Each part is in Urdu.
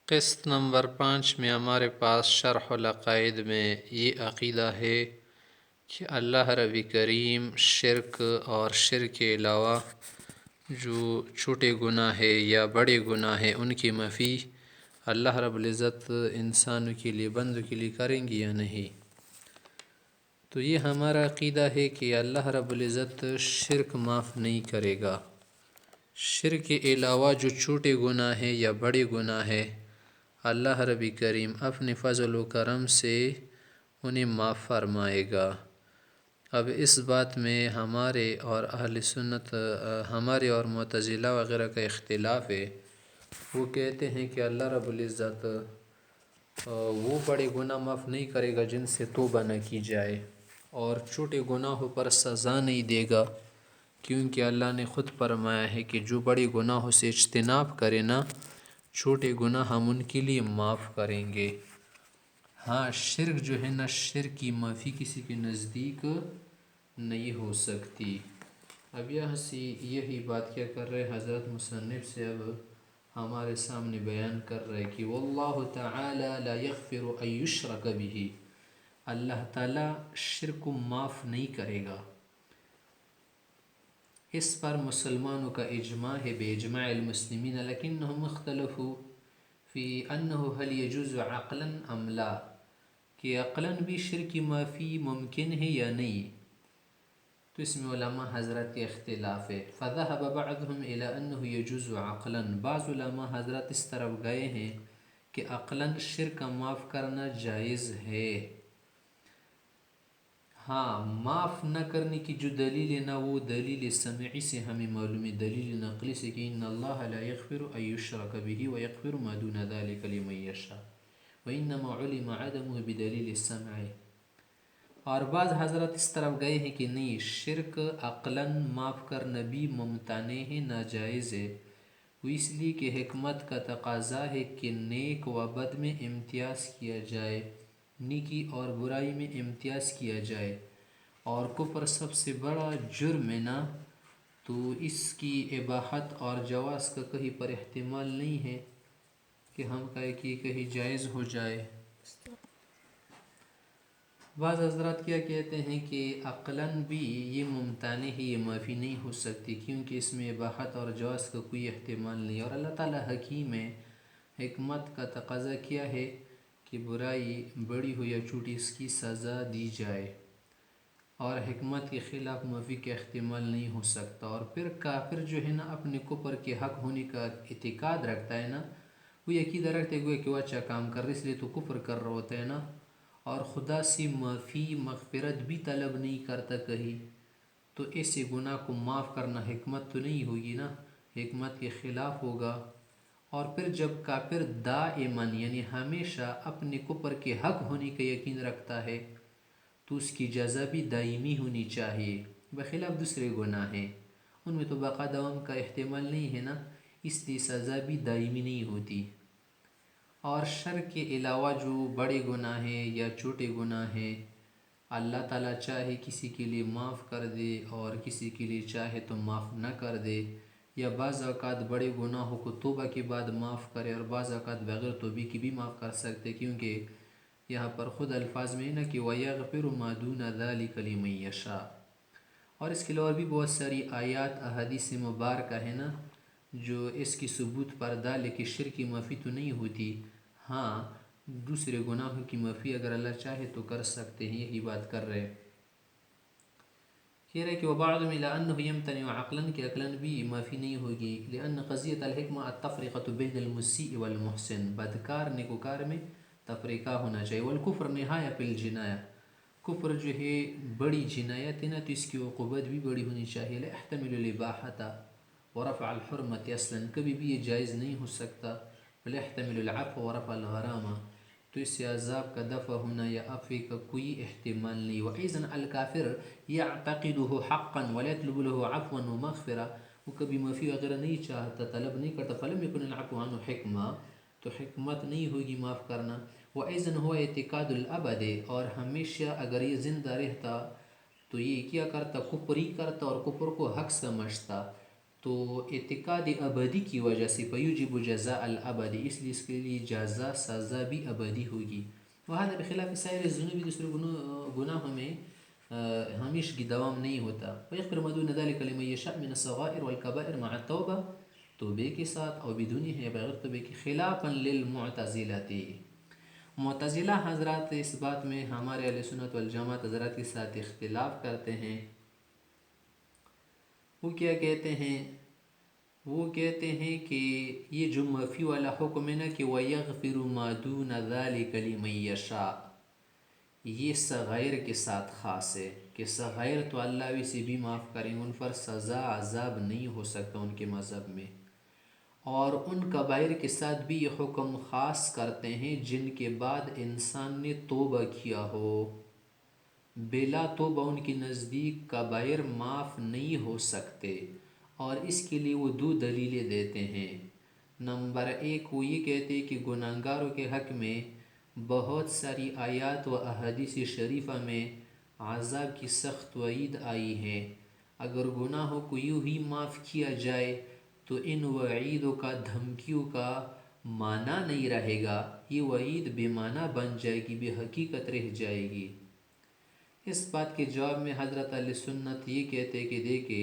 قسط نمبر 5 میں ہمارے پاس شرح العقائد میں یہ عقیدہ ہے کہ اللہ رب کریم شرک اور شرک کے علاوہ جو چھوٹے گناہ ہے یا بڑے گناہ ہیں ان کی معافی اللہ رب العزت انسانوں کے لیے بندوں کے لیے کریں گی یا نہیں۔ تو یہ ہمارا عقیدہ ہے کہ اللہ رب العزت شرک معاف نہیں کرے گا۔ شرک کے علاوہ جو چھوٹے گناہ ہیں یا بڑے گناہ ہیں اللہ رب کریم اپنے فضل و کرم سے انہیں معاف فرمائے گا۔ اب اس بات میں ہمارے اور اہل سنت ہمارے اور معتزلہ وغیرہ کا اختلاف ہے۔ وہ کہتے ہیں کہ اللہ رب العزت وہ بڑے گناہ معاف نہیں کرے گا جن سے توبہ نہ کی جائے، اور چھوٹے گناہوں پر سزا نہیں دے گا، کیونکہ اللہ نے خود فرمایا ہے کہ جو بڑے گناہوں سے اجتناب کرے نا، چھوٹے گناہ ہم ان کے لیے معاف کریں گے۔ ہاں شرک جو ہے نا، شرک کی معافی کسی کے نزدیک نہیں ہو سکتی۔ اب یہاں سے یہی بات کیا کر رہے حضرت مصنف سے اب ہمارے سامنے بیان کر رہے کہ واللہ تعالی لا یغفر ان یشرک بہ، اللہ تعالی شرک کو معاف نہیں کرے گا۔ اس پر مسلمانوں کا اجماع ہے باجماع المسلمین، لیکنہم اختلفوا فی انہ هل یجوز عقلا ام لا، کہ عقلاً بھی شرک کی معافی ممکن ہے یا نہیں۔ تو اس میں علماء حضرت کے اختلاف ہے۔ فذهب بعضهم الى انه يجوز عقلا، بعض علماء حضرت اس طرف گئے ہیں کہ عقلاً شرک کا معاف کرنا جائز ہے۔ ہاں معاف نہ کرنے کی جو دلیل ہے نا، وہ دلیل سمعی سے ہمیں معلوم ہے، دلیل نقلی سے کہ ان اللہ لا یغفر ان یشرک بہ ویغفر ما دون ذلک لمن یشاء وانما علم عدمه بدلیل السمع۔ اور بعض حضرت اس طرف گئے ہیں کہ نہیں، شرک عقلاً معاف کرنا بھی ممتنع ہے، ناجائز ہے۔ وہ اس لیے کہ حکمت کا تقاضا ہے کہ نیک و بد میں امتیاز کیا جائے، نیکی اور برائی میں امتیاز کیا جائے، اور کفر سب سے بڑا جرم ہے نا، تو اس کی اباحت اور جواز کا کہیں پر احتمال نہیں ہے کہ ہم کہیں کہ کہیں جائز ہو جائے۔ بعض حضرات کیا کہتے ہیں کہ عقلاً بھی یہ ممتنع ہے، یہ معافی نہیں ہو سکتی، کیونکہ اس میں اباحت اور جواز کا کوئی احتمال نہیں، اور اللہ تعالیٰ حکیم ہے، حکمت کا تقاضا کیا ہے کہ برائی بڑی ہو یا چھوٹی اس کی سزا دی جائے، اور حکمت کے خلاف معافی کا احتمال نہیں ہو سکتا۔ اور پھر کافر جو ہے نا، اپنے کفر کے حق ہونے کا اعتقاد رکھتا ہے نا، وہ عقیدہ رکھتے ہوئے کہ وہ اچھا کام کر رہے اس لیے تو کفر کر رہا ہوتا ہے نا، اور خدا سے معافی مغفرت بھی طلب نہیں کرتا کہیں، تو ایسے گناہ کو معاف کرنا حکمت تو نہیں ہوگی نا، حکمت کے خلاف ہوگا۔ اور پھر جب کافر دائماً یعنی ہمیشہ اپنے کفر کے حق ہونے کا یقین رکھتا ہے، تو اس کی جزا بھی دائمی ہونی چاہیے، بخلاف دوسرے گناہ ہیں ان میں تو بقا دوام کا احتمال نہیں ہے نا، اس لیے سزا بھی دائمی نہیں ہوتی۔ اور شرک کے علاوہ جو بڑے گناہ ہیں یا چھوٹے گناہ ہیں، اللہ تعالیٰ چاہے کسی کے لیے معاف کر دے اور کسی کے لیے چاہے تو معاف نہ کر دے، یا بعض اوقات بڑے گناہوں کو توبہ کے بعد معاف کرے اور بعض اوقات بغیر توبہ کی بھی معاف کر سکتے، کیونکہ یہاں پر خود الفاظ میں ہے نا کہ وَيَغْفِرُ مَا دُونَ ذَلِكَ لِمَن يَشَاءُ، اور اس کے علاوہ بھی بہت ساری آیات احادیث مبارکہ ہے نا جو اس کی ثبوت پر ڈالے کہ شرک کی معافی تو نہیں ہوتی، ہاں دوسرے گناہوں کی معافی اگر اللہ چاہے تو کر سکتے ہیں، یہی بات کر رہے۔ کہہ رہے کہ وَبَعْضُهُمْ إِلَىٰ أَنَّهُ يَمْتَنِعُ عَقْلًا، کہ عقلاً بھی معافی نہیں ہوگی، لِأَنَّ قَضِيَّةَ الْحِكْمَةِ التَّفْرِقَةُ بَيْنَ الْمُسِيءِ وَالْمُحْسِنِ، بدکار نیکوکار میں تفریقہ ہونا چاہیے۔ والکفر نہایہ فی الجنایہ، کفر جو ہے بڑی جنایت ہے نا، تو اس کی عقوبت بھی بڑی ہونی چاہیے۔ لا يحتمل الإباحة ورفع الحرمة اصلاً، کبھی بھی یہ جائز نہیں ہو سکتا۔ ولا يحتمل العفو ورفع الغرامة، تو اس سے عذاب کا دفع ہونا یا عفو کا کوئی احتمال نہیں۔ وأيضا الكافر يعتقده حقا ولا يطلب له عفوا ومغفرة، وہ کبھی معافی وغیرہ نہیں چاہتا، طلب نہیں کرتا، فلم يكن العفو عنه حکمہ، تو حکمت نہیں ہوگی معاف کرنا۔ وأيضا هو اعتقاد الأبد، اور ہمیشہ اگر یہ زندہ رہتا تو یہ کیا کرتا، کفر ہی کرتا اور کفر کو حق سمجھتا، تو اعتقاد ابدی کی وجہ سے فیوجب جزاء الابدی، اس لیے اس کے لیے جزا سزا بھی ابدی ہوگی. وہذا بخلاف سائر الذنوب، دوسرے گناہوں میں ہمیشہ کی دوام نہیں ہوتا. ويغفر ما دون ذلك لمن يشاء من الصغائر والكبائر مع التوبہ، توبے کے ساتھ اور بدونی ہے بغیر توبے کے. خلافا للمعتزلہ، معتزلہ حضرات اس بات میں ہمارے اہل سنت والجماعت حضرات کے ساتھ اختلاف کرتے ہیں. وہ کیا کہتے ہیں؟ وہ کہتے ہیں کہ یہ جو معافی والا حکم ہے نا کہ وَيَغْفِرُ مَا دُونَ ذَلِكَ لِمَن يَشَاء، یہ صغائر کے ساتھ خاص ہے کہ صغائر تو اللہ ویسے بھی معاف کریں، ان پر سزا عذاب نہیں ہو سکتا ان کے مذہب میں. اور ان کبائر کے ساتھ بھی یہ حکم خاص کرتے ہیں جن کے بعد انسان نے توبہ کیا ہو. بلا توبہ ان کے نزدیک کبائر معاف نہیں ہو سکتے، اور اس کے لیے وہ دو دلیلیں دیتے ہیں. نمبر ایک، وہ یہ کہتے ہیں کہ گناہگاروں کے حق میں بہت ساری آیات و احادیث شریفہ میں عذاب کی سخت وعید آئی ہے. اگر گناہوں کو یوں ہی معاف کیا جائے تو ان وعیدوں کا، دھمکیوں کا معنی نہیں رہے گا، یہ وعید بے معنی بن جائے گی، بے حقیقت رہ جائے گی. اس بات کے جواب میں حضرت علیہ سنت یہ کہتے کہ دیکھے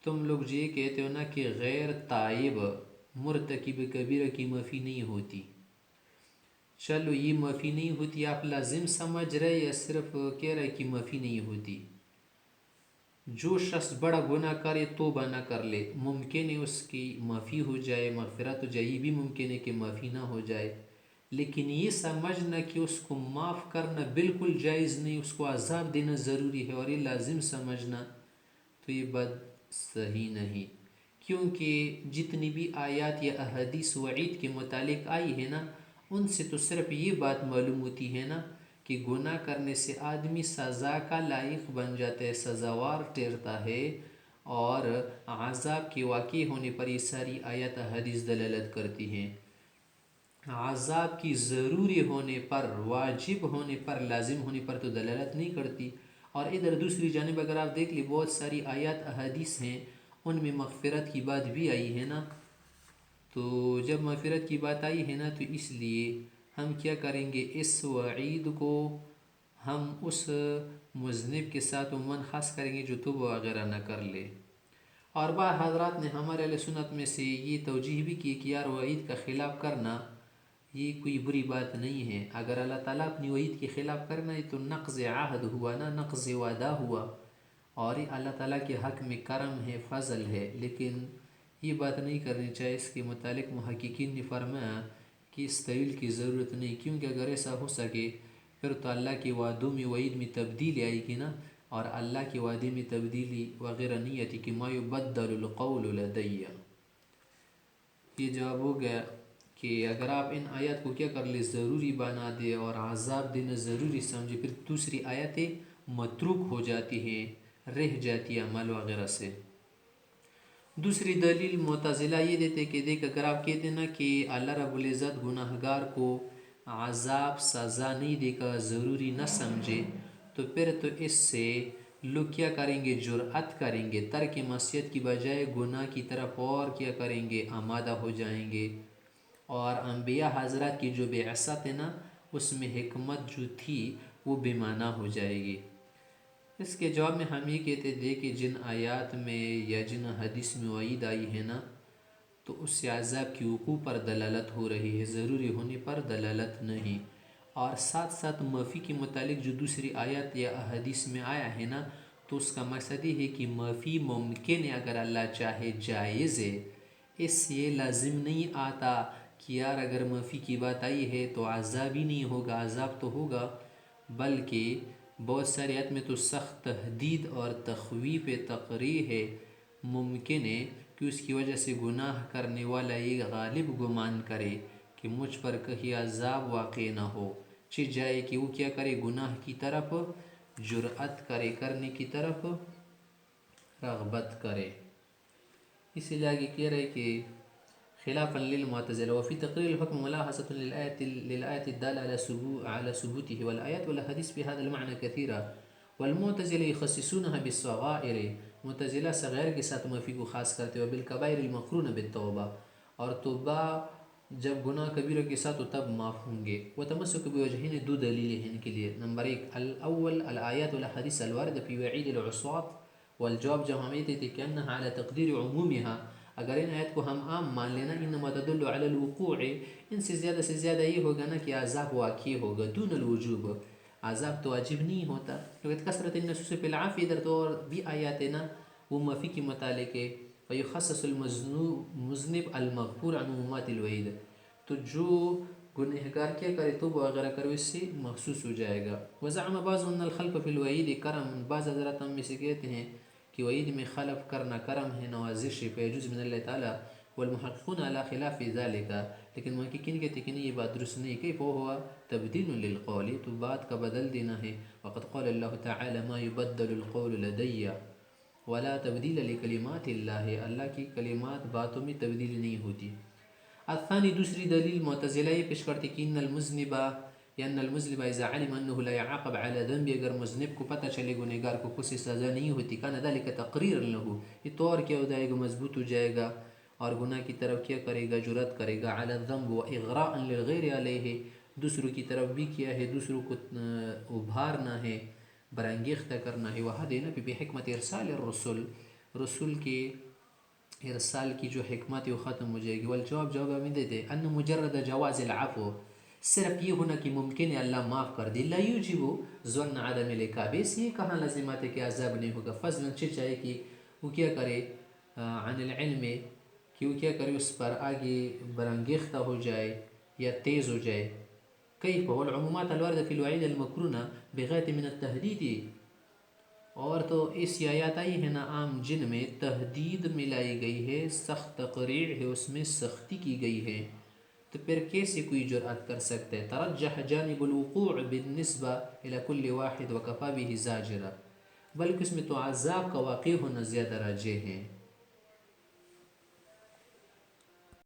تم لوگ یہ کہتے ہو نا کہ غیر تائب مرتکب کبیرہ کی معافی نہیں ہوتی. چلو یہ معافی نہیں ہوتی آپ لازم سمجھ رہے یا صرف کہہ رہے کہ معافی نہیں ہوتی؟ جو شخص بڑا گناہ کرے توبہ نہ کر لے، ممکن ہے اس کی معافی ہو جائے، مغفرت ہو جائے، یہ بھی ممکن ہے کہ معافی نہ ہو جائے. لیکن یہ سمجھنا کہ اس کو معاف کرنا بالکل جائز نہیں، اس کو عذاب دینا ضروری ہے اور یہ لازم سمجھنا، تو یہ بات صحیح نہیں. کیونکہ جتنی بھی آیات یا احادیث وعید کے متعلق آئی ہے نا، ان سے تو صرف یہ بات معلوم ہوتی ہے نا کہ گناہ کرنے سے آدمی سزا کا لائق بن جاتا ہے، سزاوار ٹھہرتا ہے، اور عذاب کے واقع ہونے پر یہ ساری آیات احادیث دلالت کرتی ہیں. عذاب کی ضروری ہونے پر، واجب ہونے پر، لازم ہونے پر تو دلالت نہیں کرتی. اور ادھر دوسری جانب اگر آپ دیکھ لیں بہت ساری آیات احادیث ہیں ان میں مغفرت کی بات بھی آئی ہے نا. تو جب مغفرت کی بات آئی ہے نا تو اس لیے ہم کیا کریں گے، اس وعید کو ہم اس مذنب کے ساتھ عموماً خاص کریں گے جو توبہ وغیرہ نہ کر لے. اور بعض حضرات نے ہمارے اہل سنت میں سے یہ توجیہ بھی کی کہ یار وعید کا خلاف کرنا یہ کوئی بری بات نہیں ہے. اگر اللہ تعالیٰ اپنی وعید کے خلاف کرنا ہے تو نقض عہد ہوا نا، نقض وعدہ ہوا، اور یہ اللہ تعالیٰ کے حق میں کرم ہے، فضل ہے. لیکن یہ بات نہیں کرنی چاہیے. اس کے متعلق محققین نے فرمایا کہ اس طویل کی ضرورت نہیں، کیونکہ اگر ایسا ہو سکے پھر تو اللہ کے وعدوں میں وعید میں تبدیلی آئے گی نا، اور اللہ کے وعدے میں تبدیلی وغیرہ نہیں آتی کہ ما یبدل القول لدی. یہ جواب ہو گیا کہ اگر آپ ان آیات کو کیا کر لے، ضروری بنا دے اور عذاب دینا ضروری سمجھے، پھر دوسری آیتیں متروک ہو جاتی ہیں، رہ جاتی ہے عمل وغیرہ سے. دوسری دلیل معتزلہ یہ دیتے کہ دیکھ اگر آپ کہتے ہیں نا کہ اللہ رب العزت گناہگار کو عذاب سزا نہیں دے گا، ضروری نہ سمجھے، تو پھر تو اس سے لوگ کیا کریں گے، جرأت کریں گے، ترک معصیت کی بجائے گناہ کی طرف اور کیا کریں گے، آمادہ ہو جائیں گے. اور انبیاء حضرات کی جو بعثت ہے نا اس میں حکمت جو تھی وہ بے معنی ہو جائے گی. اس کے جواب میں ہم یہ کہتے تھے کہ جن آیات میں یا جن حدیث میں وعید آئی ہے نا تو اس سے عذاب کی وقوع پر دلالت ہو رہی ہے، ضروری ہونے پر دلالت نہیں. اور ساتھ ساتھ معافی کے متعلق جو دوسری آیات یا احادیث میں آیا ہے نا تو اس کا مقصد یہ ہے کہ معافی ممکن ہے اگر اللہ چاہے، جائز ہے. اس سے یہ لازم نہیں آتا کہ یار اگر معافی کی بات آئی ہے تو عذاب ہی نہیں ہوگا. عذاب تو ہوگا، بلکہ بہت ساری آیات میں تو سخت تہدید اور تخویف تقریح ہے. ممکن ہے کہ اس کی وجہ سے گناہ کرنے والا یہ غالب گمان کرے کہ مجھ پر کہیں عذاب واقع نہ ہو، چھ جائے کہ وہ کیا کرے، گناہ کی طرف جرأت کرے، کرنے کی طرف رغبت کرے. اسی لیے آگے کہہ رہے کہ خلافا للمعتزلة وفي تقرير الحكم ملاحظة للآية الدالة على ثبوته والآيات والأحاديث بهذا المعنى كثيرة. والمعتزلة يخصصونها بالصغائر معتزلہ صغیر کے ساتھ معافی کو خاص کرتے ہوئے بالکبائر المقرون بالتوبہ، اور توبہ جب گناہ کبیرہ کے ساتھ ہو تب معاف ہوں گے. وتمسک بوجہین، دو دلیلیں ہیں ان کے لیے. نمبر ایک، الاول الآیات والاحادیث الواردة في وعید العصاة، والجواب جب ہم یہ دیتے کہ انہا على تقدیر عمومها، اگر ان آیت کو ہم عام مان لینا، انما تدل على الوقوع، ان سے زیادہ یہ ہوگا نا کہ عذاب واقع ہوگا، دون الوجوب، عذاب تو واجب نہیں ہوتا. کیونکہ کثرت النصوص فی العافی، ادھر تو اور بھی آیات نا وہ معافی کے متعلق ہے. فیخصص المذنب المغفور عن عمومات الوعید، تو جو گنہگار کیا کرے تو وغیرہ کرے اس سے مخصوص ہو جائے گا. وزعم بعض ان الخلف فی الوعید کرم، بعض حضرات ہم میں سے کہتے ہیں کہ وعید میں خلف کرنا کرم ہے، نوازش ہے، فیجوز من اللہ تعالی. والمحققون على خلاف ذلك، لیکن محققین کہتے کہ نہیں یہ بات درست نہیں. کیف ہوا تبدیل للقول، تو بات کا بدل دینا ہے. وقد قال اللہ تعالی ما يبدل القول لدی ولا تبدیل لکلمات اللہ، اللہ کی کلمات باتوں میں تبدیل نہیں ہوتی. الثانی، دوسری دلیل معتزلہ یہ پیش کرتی کہ ان المذنب اذا علم انه لا يعاقب على ذنب، اگر مذنب کو پتہ چلے گنہگار کو کسی سزا نہیں ہوتی، کان ذلك تقریر له، یہ طور کیا ہو جائے گا، مضبوط ہو جائے گا اور گناہ کی طرف کیا کرے گا، جرات کرے گا. على الذنب واغراء للغیر علیہ، دوسروں کی طرف بھی کیا ہے، دوسروں کو ابھارنا ہے، برانگیختہ کرنا ہے. وهذا بحکمت ارسال الرسل، رسول کے ارسال کی جو حکمت ہے وہ ختم ہو جائے گی. والجواب، جواب ہمیں دیتے ان مجرد جواز العفو، صرف یہ ہونا کہ ممکن ہے اللہ معاف کر دے، لا یوجب ظن عدم العقاب، اس یہ کہاں لازمات ہے کہ عذاب نہیں ہوگا. فضلاً چاہے کہ وہ کیا کرے عن العلم، کہ وہ کیا کرے اس پر آگے برانگیختہ ہو جائے یا تیز ہو جائے. کیف والعمومات الواردة في الوعید المقرونہ بغایت من التحدید، اور تو اس آیات آئی ہے نا عام جن میں تحدید ملائی گئی ہے، سخت تقریر ہے، اس میں سختی کی گئی ہے، تو پھر کیسے کوئی جرأت کر سکتے. ترجح جانب الوقوع بالنسبہ الى كل واحد وکفى به زاجرا، بلکہ اس میں تو عذاب کا واقع ہونا زیادہ راجح ہے.